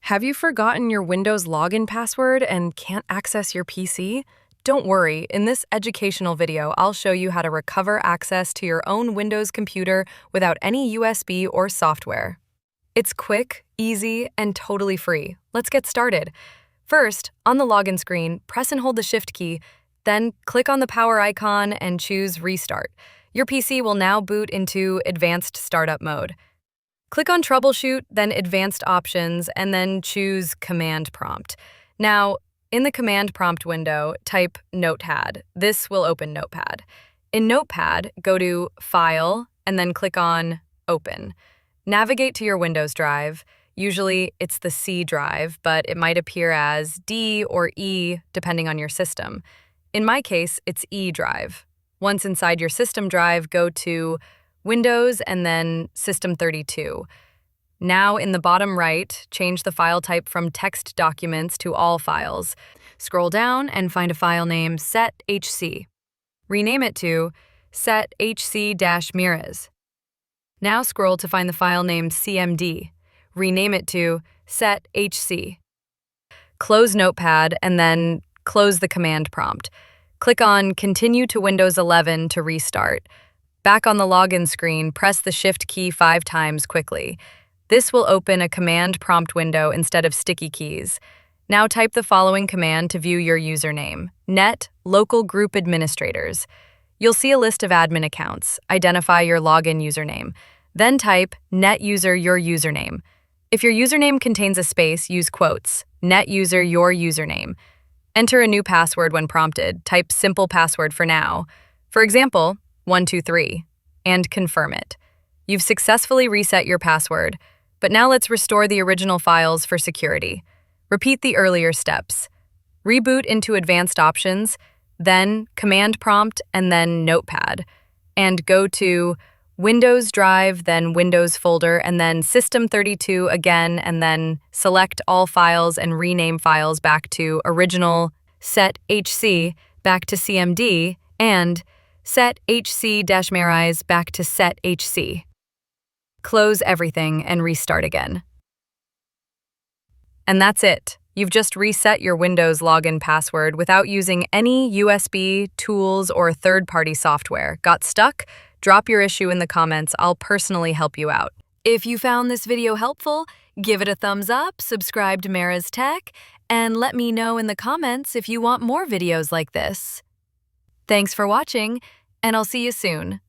Have you forgotten your Windows login password and can't access your PC? Don't worry, in this educational video, I'll show you how to recover access to your own Windows computer without any USB or software. It's quick, easy, and totally free. Let's get started. First, on the login screen, press and hold the Shift key, then click on the power icon and choose Restart. Your PC will now boot into Advanced Startup mode. Click on Troubleshoot, then Advanced Options, and then choose Command Prompt. Now, in the Command Prompt window, type Notepad. This will open Notepad. In Notepad, go to File, and then click on Open. Navigate to your Windows drive. Usually, it's the C drive, but it might appear as D or E depending on your system. In my case, it's E drive. Once inside your system drive, go to Windows and then System 32. Now in the bottom right, change the file type from text documents to all files. Scroll down and find a file named set.hc. Rename it to set.hc-Meerriz. Now scroll to find the file named cmd. Rename it to set.hc. Close Notepad and then close the command prompt. Click on Continue to Windows 11 to restart. Back on the login screen, press the Shift key 5 times quickly. This will open a command prompt window instead of sticky keys. Now type the following command to view your username: net local group administrators. You'll see a list of admin accounts. Identify your login username. Then type net user your username. If your username contains a space, use quotes. Net user your username. Enter a new password when prompted. Type simple password for now. For example, 123, and confirm it. You've successfully reset your password, but now let's restore the original files for security. Repeat the earlier steps. Reboot into Advanced Options, then Command Prompt, and then Notepad. And go to Windows Drive, then Windows Folder, and then System 32 again, and then select all files and rename files back to original set.hc, back to cmd, and set.hc-Meerriz back to set.hc. Close everything and restart again. And that's it. You've just reset your Windows login password without using any USB, tools, or third-party software. Got stuck? Drop your issue in the comments. I'll personally help you out. If you found this video helpful, give it a thumbs up, subscribe to Meerriz Tech, and let me know in the comments if you want more videos like this. Thanks for watching, and I'll see you soon.